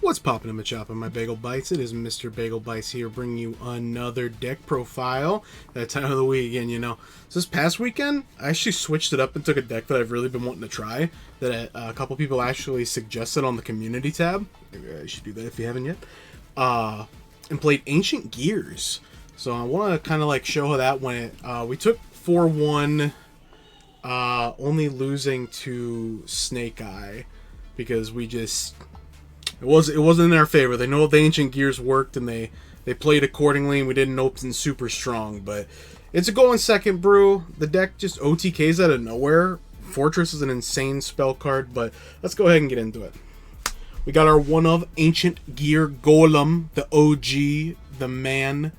What's poppin' in my choppin', my Bagel Bites? It is Mr. Bagel Bites here, bringing you another deck profile. That time of the week again, you know. So this past weekend, I actually switched it up and took a deck that I've really been wanting to try. That a couple people actually suggested on the community tab. Maybe I should do that if you haven't yet. And played Ancient Gears. So I want to kind of like show how that went. We took 4-1, only losing to Snake Eye because we just. It wasn't in our favor. They know the Ancient Gears worked, and they played accordingly, and we didn't open super strong. But it's a go in second brew. The deck just OTKs out of nowhere. Fortress is an insane spell card, but let's go ahead and get into it. We got our one of Ancient Gear Golem, the OG, the man.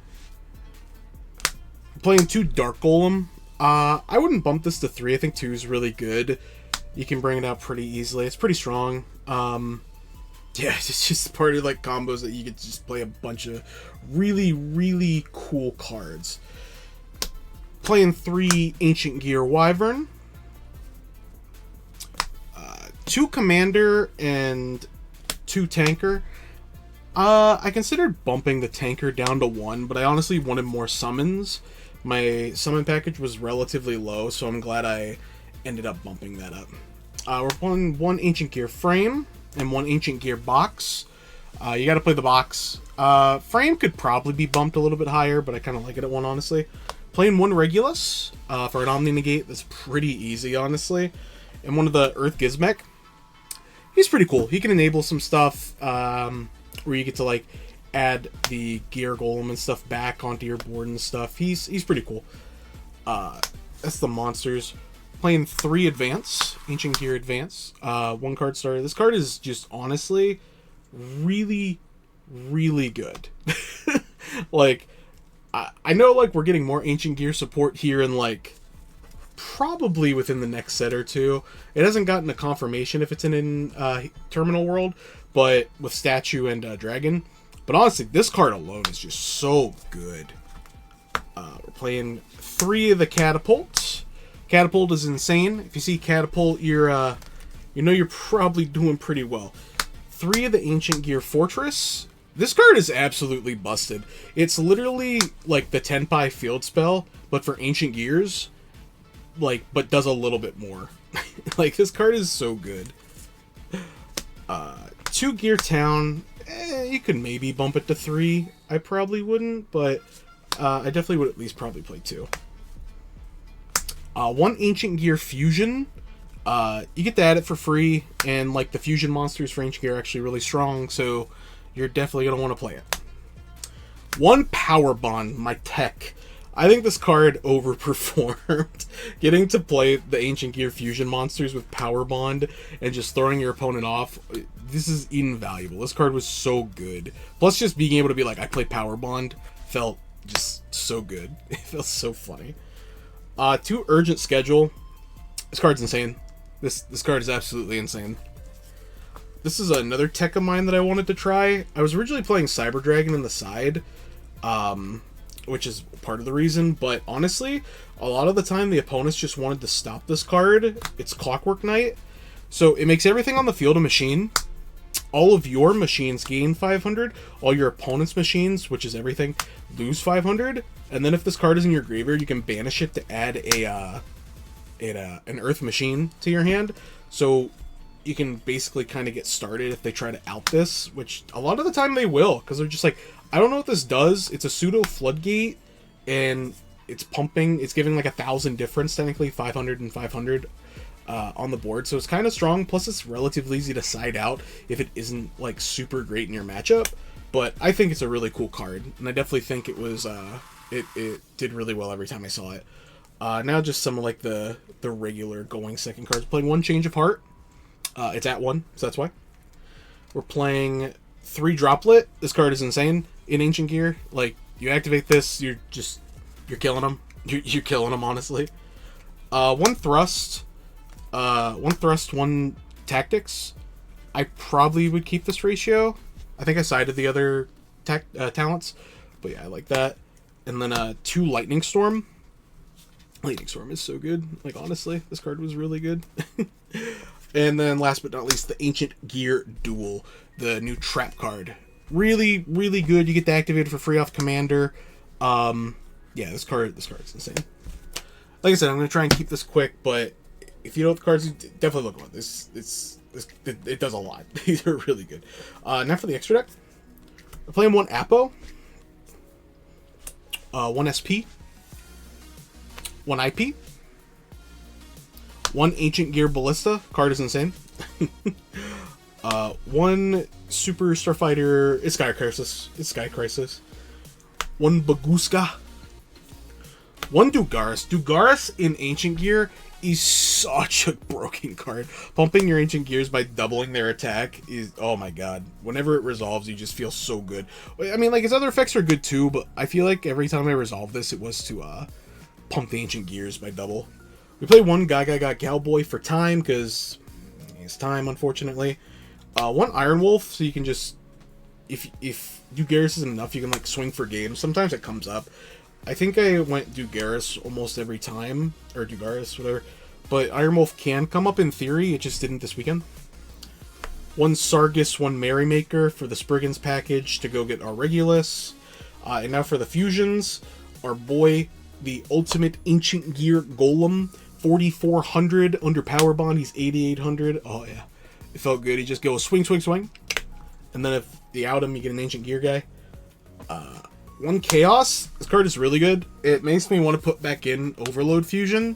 Playing 2 Dark Golem. I wouldn't bump this to 3. I think 2 is really good. You can bring it out pretty easily. It's pretty strong. Yeah, it's just part of like combos that you could just play a bunch of really, really cool cards. Playing 3 Ancient Gear Wyvern, 2 Commander, and 2 Tanker. I considered bumping the Tanker down to 1, but I honestly wanted more summons. My summon package was relatively low, so I'm glad I ended up bumping that up. We're playing 1 Ancient Gear Frame and 1 Ancient Gear Box. You got to play the box. Frame could probably be bumped a little bit higher, but I kind of like it at 1, honestly. Playing 1 Regulus for an Omni Negate. That's pretty easy, honestly. And 1 of the Earth Gizmek. He's pretty cool. He can enable some stuff where you get to like add the Gear Golem and stuff back onto your board and stuff. He's pretty cool. That's the monsters. Playing 3 Advance, Ancient Gear Advance, 1 card starter. This card is just honestly really, really good. Like, I know like we're getting more Ancient Gear support here in like probably within the next set or two. It hasn't gotten a confirmation if it's in Terminal World, but with Statue and Dragon. But honestly, this card alone is just so good. We're playing 3 of the Catapults. Catapult is insane. If you see Catapult, you know you're probably doing pretty well. 3 of the Ancient Gear Fortress. This card is absolutely busted. It's literally like the Tenpai field spell, but for Ancient Gears, like, but does a little bit more. Like, this card is so good. 2 Gear Town. You could maybe bump it to 3. I probably wouldn't, but I definitely would at least probably play 2. 1 Ancient Gear Fusion. You get to add it for free, and like the fusion monsters for Ancient Gear are actually really strong, so you're definitely going to want to play it. 1 Power Bond, my tech. I think this card overperformed. Getting to play the Ancient Gear Fusion monsters with Power Bond and just throwing your opponent off, this is invaluable. This card was so good. Plus just being able to be like, I play Power Bond, felt just so good. It felt so funny. 2 Urgent Schedule. This card's insane. This card is absolutely insane. This is another tech of mine that I wanted to try. I was originally playing Cyber Dragon in the side, which is part of the reason, but honestly, a lot of the time the opponents just wanted to stop this card. It's Clockwork Knight, so it makes everything on the field a machine. All of your machines gain 500. All your opponent's machines, which is everything, lose 500. And then if this card is in your graveyard, you can banish it to add an Earth machine to your hand. So you can basically kind of get started if they try to out this, which a lot of the time they will, because they're just like, I don't know what this does. It's a pseudo floodgate, and it's pumping. It's giving like 1,000 difference, technically 500 and 500 on the board. So it's kind of strong. Plus, it's relatively easy to side out if it isn't like super great in your matchup. But I think it's a really cool card, and I definitely think it was it did really well every time I saw it. Now just some of like the regular going second cards. Playing 1 Change of Heart. It's at 1, so that's why. We're playing 3 Droplet. This card is insane in Ancient Gear. Like, you activate this, you're killing them. You're killing them, honestly. 1 Thrust. 1 Thrust, 1 Tactics. I probably would keep this ratio. I think I sided the other talents, but yeah, I like that. And then 2 Lightning Storm. Lightning Storm is so good. Like, honestly, this card was really good. And then last but not least, the Ancient Gear Duel, the new trap card. Really, really good. You get to activate it for free off Commander. Yeah, this card's insane. Like I said, I'm gonna try and keep this quick, but if you know what the cards, definitely look at this. It does a lot. These are really good. Now for the extra deck, we're playing one Apo, one SP, one IP, one Ancient Gear Ballista. Card is insane. One Super Starfighter. It's Sky Crisis. One Baguska. One Dugaris. Dugaris in Ancient Gear is such a broken card. Pumping your Ancient Gears by doubling their attack is, oh my god. Whenever it resolves, you just feel so good. I mean, like, his other effects are good too, but I feel like every time I resolve this, it was to pump the Ancient Gears by double. We play one Gaga Cowboy for time, because it's time, unfortunately. One Iron Wolf, so you can just, if Dugaris isn't enough, you can, like, swing for games. Sometimes it comes up. I think I went Dugaris almost every time, or Dugaris, whatever. But Iron Wolf can come up in theory, it just didn't this weekend. One Sargus, one Merrymaker for the Spriggans package to go get our Regulus. And now for the fusions, our boy, the Ultimate Ancient Gear Golem, 4,400 under Power Bond, he's 8,800. Oh yeah, it felt good. He just goes swing, swing, swing. And then if you out him, you get an Ancient Gear guy. One Chaos. This card is really good. It makes me want to put back in Overload Fusion.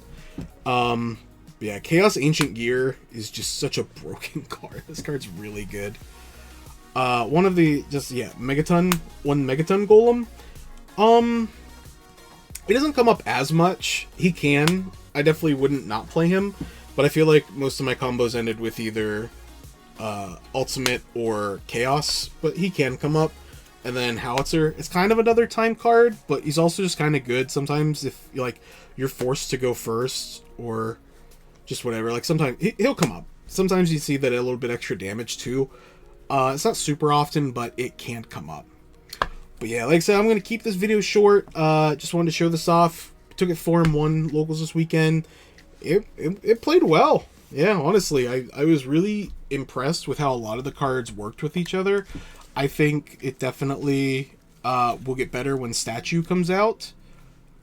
Yeah, Chaos Ancient Gear is just such a broken card. This card's really good. One of the, Megaton. One Megaton Golem. It doesn't come up as much. He can. I definitely wouldn't not play him. But I feel like most of my combos ended with either Ultimate or Chaos. But he can come up. And then Howitzer, it's kind of another time card, but he's also just kind of good. Sometimes if you're forced to go first or just whatever, like sometimes he'll come up. Sometimes you see that a little bit extra damage too. It's not super often, but it can come up. But yeah, like I said, I'm going to keep this video short. Just wanted to show this off. Took it 4-1 locals this weekend. It played well. Yeah, honestly, I was really impressed with how a lot of the cards worked with each other. I think it definitely will get better when Statue comes out.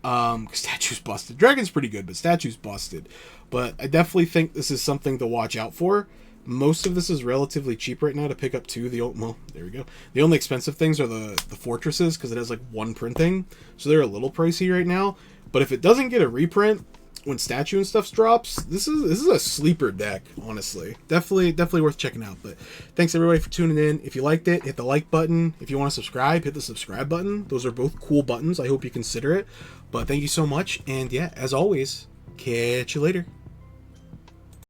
Statue's busted. Dragon's pretty good, but Statue's busted. But I definitely think this is something to watch out for. Most of this is relatively cheap right now to pick up too. Well, there we go. The only expensive things are the fortresses, because it has like one printing. So they're a little pricey right now. But if it doesn't get a reprint when Statue and stuff drops, this is a sleeper deck, honestly. Definitely worth checking out. But thanks everybody for tuning in. If you liked it, hit the like button. If you want to subscribe, hit the subscribe button. Those are both cool buttons. I hope you consider it. But thank you so much. And yeah, as always, catch you later.